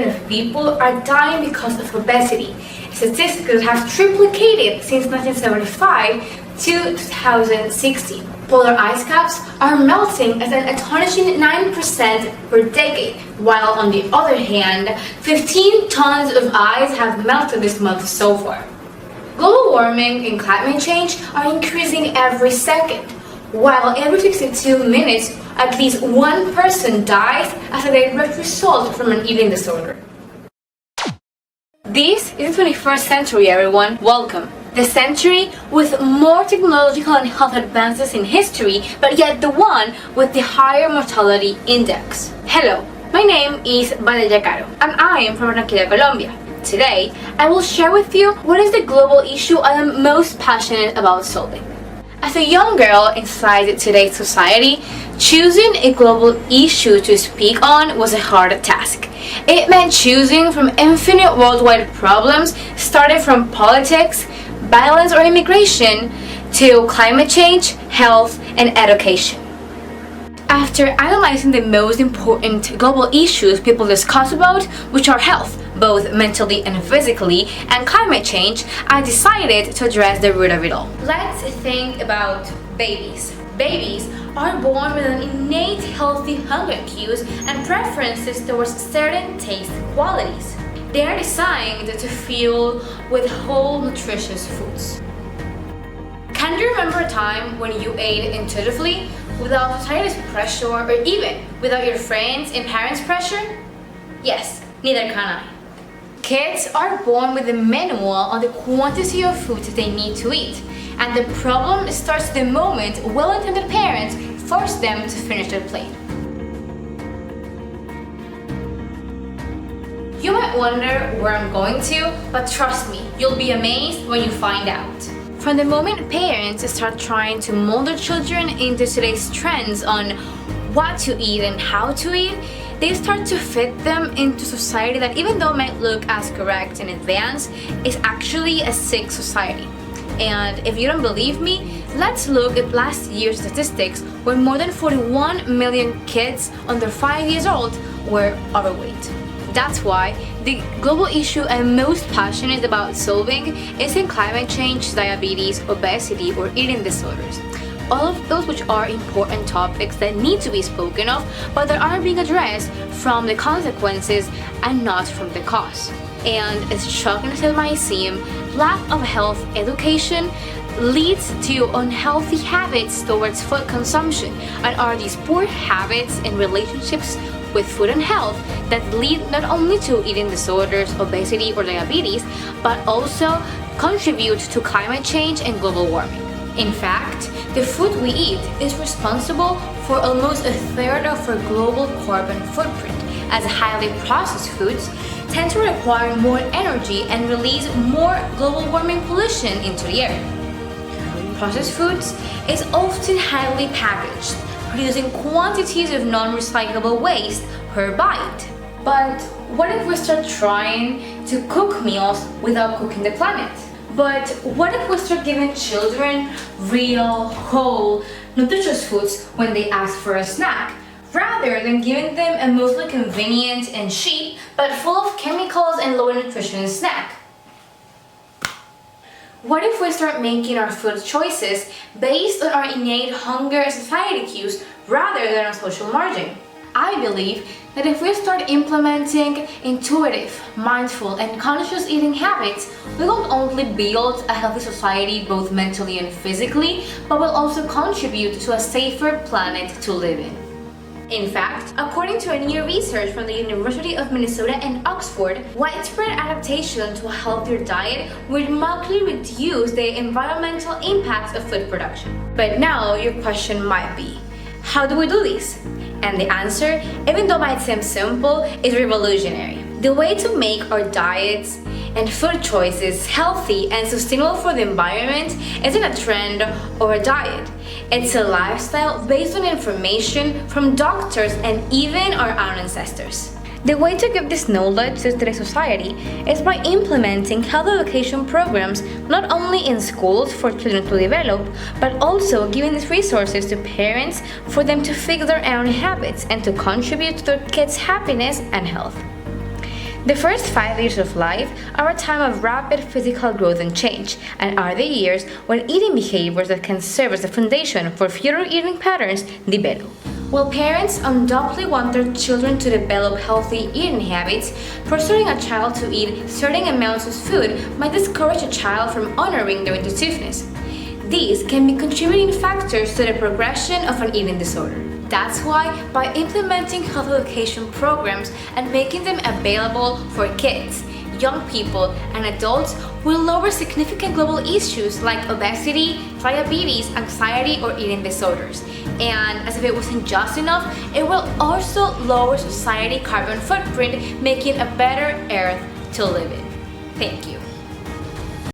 of people are dying because of obesity, statistics that have triplicated since 1975 to 2016. Polar ice caps are melting at an astonishing 9% per decade, while on the other hand, 15 tons of ice have melted this month so far. Global warming and climate change are increasing every second, while every 62 minutes, at least one person dies as a direct result from an eating disorder. This is the 21st century, everyone. Welcome. The century with more technological and health advances in history, but yet the one with the higher mortality index. Hello, my name is Valeria Caro, and I am from Barranquilla, Colombia. Today, I will share with you what is the global issue I am most passionate about solving. As a young girl inside today's society, choosing a global issue to speak on was a hard task. It meant choosing from infinite worldwide problems, starting from politics, violence or immigration, to climate change, health, and education. After analyzing the most important global issues people discuss about, which are health, both mentally and physically, and climate change, I decided to address the root of it all. Let's think about babies. Babies are born with an innate healthy hunger cues and preferences towards certain taste qualities. They are designed to fuel with whole nutritious foods. Can you remember a time when you ate intuitively without society's pressure or even without your friends' and parents' pressure? Yes, neither can I. Kids are born with a manual on the quantity of food they need to eat, and the problem starts the moment well-intended parents force them to finish their plate. You might wonder where I'm going to, but trust me, you'll be amazed when you find out. From the moment parents start trying to mold their children into today's trends on what to eat and how to eat, they start to fit them into society that, even though might look as correct and advanced, is actually a sick society. And if you don't believe me, let's look at last year's statistics where more than 41 million kids under 5 years old were overweight. That's why the global issue I'm most passionate about solving isn't climate change, diabetes, obesity, or eating disorders. All of those which are important topics that need to be spoken of, but that are being addressed from the consequences and not from the cause. And as shocking as it might seem, lack of health education leads to unhealthy habits towards food consumption, and are these poor habits and relationships with food and health that lead not only to eating disorders, obesity, or diabetes, but also contribute to climate change and global warming. In fact, the food we eat is responsible for almost a third of our global carbon footprint, as highly processed foods tend to require more energy and release more global warming pollution into the air. Processed foods is often highly packaged, producing quantities of non-recyclable waste per bite. But what if we start trying to cook meals without cooking the planet? But what if we start giving children real, whole, nutritious foods when they ask for a snack, rather than giving them a mostly convenient and cheap, but full of chemicals and low nutrition snack? What if we start making our food choices based on our innate hunger and society cues rather than on social margin? I believe that if we start implementing intuitive, mindful, and conscious eating habits, we won't only build a healthy society both mentally and physically, but will also contribute to a safer planet to live in. In fact, according to a new research from the University of Minnesota and Oxford, widespread adaptation to a healthier diet would markedly reduce the environmental impacts of food production. But now your question might be, how do we do this? And the answer, even though it might seem simple, is revolutionary. The way to make our diets and food choices healthy and sustainable for the environment isn't a trend or a diet. It's a lifestyle based on information from doctors and even our own ancestors. The way to give this knowledge to today's society is by implementing health education programs not only in schools for children to develop, but also giving these resources to parents for them to fix their own habits and to contribute to their kids' happiness and health. The first 5 years of life are a time of rapid physical growth and change, and are the years when eating behaviors that can serve as the foundation for future eating patterns develop. While parents undoubtedly want their children to develop healthy eating habits, pressuring a child to eat certain amounts of food might discourage a child from honoring their intuitiveness. These can be contributing factors to the progression of an eating disorder. That's why, by implementing health education programs and making them available for kids, young people, and adults, will lower significant global issues like obesity, diabetes, anxiety, or eating disorders. And as if it wasn't just enough, it will also lower society carbon footprint, making a better earth to live in. Thank you.